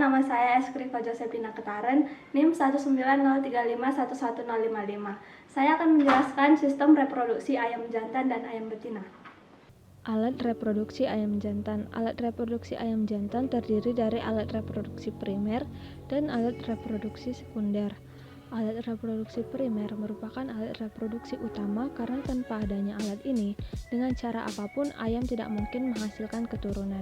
nama saya Eskriko Josephina Ketaren, NIM 19035111055. Saya akan menjelaskan sistem reproduksi ayam jantan dan ayam betina. Alat reproduksi ayam jantan. Alat reproduksi ayam jantan terdiri dari alat reproduksi primer dan alat reproduksi sekunder. Alat reproduksi primer merupakan alat reproduksi utama karena tanpa adanya alat ini, dengan cara apapun ayam tidak mungkin menghasilkan keturunan.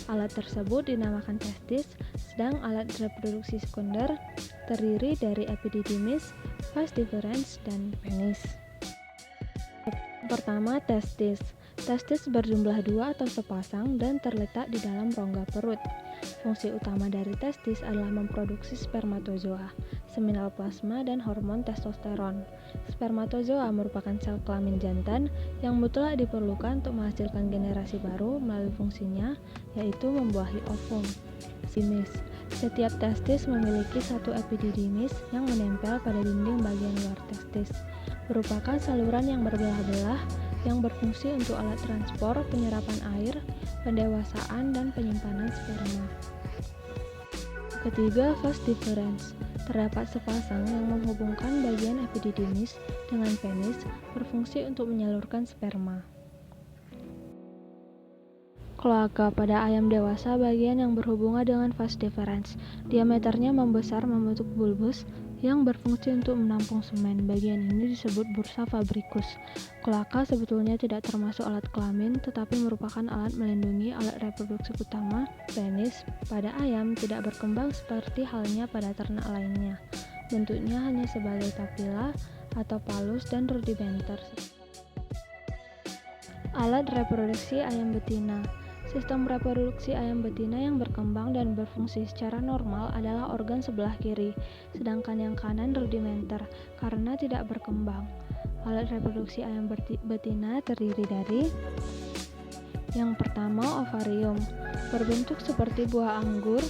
Alat tersebut dinamakan testis, sedang alat reproduksi sekunder terdiri dari epididymis, vas deferens, dan penis. Pertama, testis. Testis berjumlah 2 atau sepasang dan terletak di dalam rongga perut. Fungsi utama dari testis adalah memproduksi spermatozoa, seminal plasma, dan hormon testosteron. Spermatozoa merupakan sel kelamin jantan yang mutlak diperlukan untuk menghasilkan generasi baru melalui fungsinya, yaitu membuahi ovum. Simis. Setiap testis memiliki satu epididymis yang menempel pada dinding bagian luar testis. Merupakan saluran yang berbelah-belah yang berfungsi untuk alat transport, penyerapan air, pendewasaan, dan penyimpanan sperma. Ketiga, vas deferens. Terdapat sepasang yang menghubungkan bagian epididymis dengan penis, berfungsi untuk menyalurkan sperma. Kloaka. Pada ayam dewasa, bagian yang berhubungan dengan vas deferens. Diameternya membesar membentuk bulbus yang berfungsi untuk menampung semen. Bagian ini disebut bursa fabricus. Kloaka sebetulnya tidak termasuk alat kelamin, tetapi merupakan alat melindungi alat reproduksi utama, penis. Pada ayam tidak berkembang seperti halnya pada ternak lainnya. Bentuknya hanya sebagai papila atau palus dan rudimenter. Alat reproduksi ayam betina. Sistem reproduksi ayam betina yang berkembang dan berfungsi secara normal adalah organ sebelah kiri, sedangkan yang kanan rudimenter karena tidak berkembang. Alat reproduksi ayam betina terdiri dari: yang pertama, ovarium, berbentuk seperti buah anggur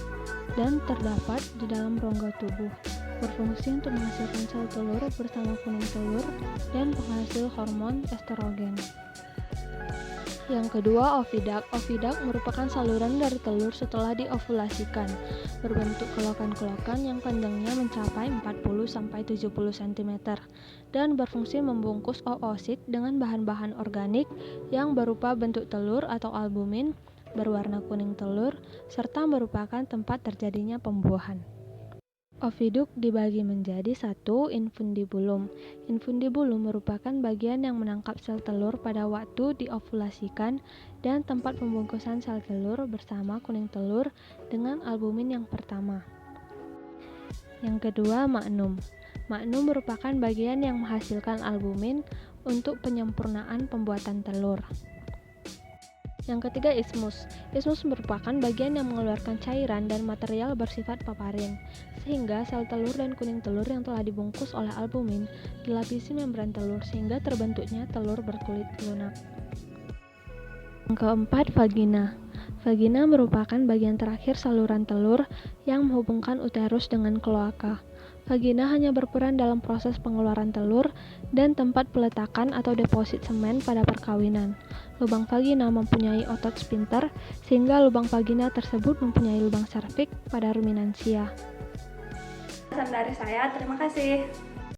dan terdapat di dalam rongga tubuh, berfungsi untuk menghasilkan sel telur bersama kuning telur dan penghasil hormon estrogen. Yang kedua, oviduct. Oviduct merupakan saluran dari telur setelah diovulasikan, berbentuk kelokan-kelokan yang panjangnya mencapai 40-70 cm dan berfungsi membungkus oosit dengan bahan-bahan organik yang berupa bentuk telur atau albumin berwarna kuning telur serta merupakan tempat terjadinya pembuahan. Oviduct dibagi menjadi 1. Infundibulum. Infundibulum merupakan bagian yang menangkap sel telur pada waktu diovulasikan dan tempat pembungkusan sel telur bersama kuning telur dengan albumin yang pertama. Yang kedua, magnum. Magnum merupakan bagian yang menghasilkan albumin untuk penyempurnaan pembuatan telur. Yang ketiga, isthmus. Isthmus merupakan bagian yang mengeluarkan cairan dan material bersifat paparin, sehingga sel telur dan kuning telur yang telah dibungkus oleh albumin dilapisi membran telur sehingga terbentuknya telur berkulit lunak. Yang keempat, vagina. Vagina merupakan bagian terakhir saluran telur yang menghubungkan uterus dengan kloaka. Vagina hanya berperan dalam proses pengeluaran telur dan tempat peletakan atau deposit semen pada perkawinan. Lubang vagina mempunyai otot sphincter sehingga lubang vagina tersebut mempunyai lubang serviks pada ruminansia. Pesan dari saya, terima kasih.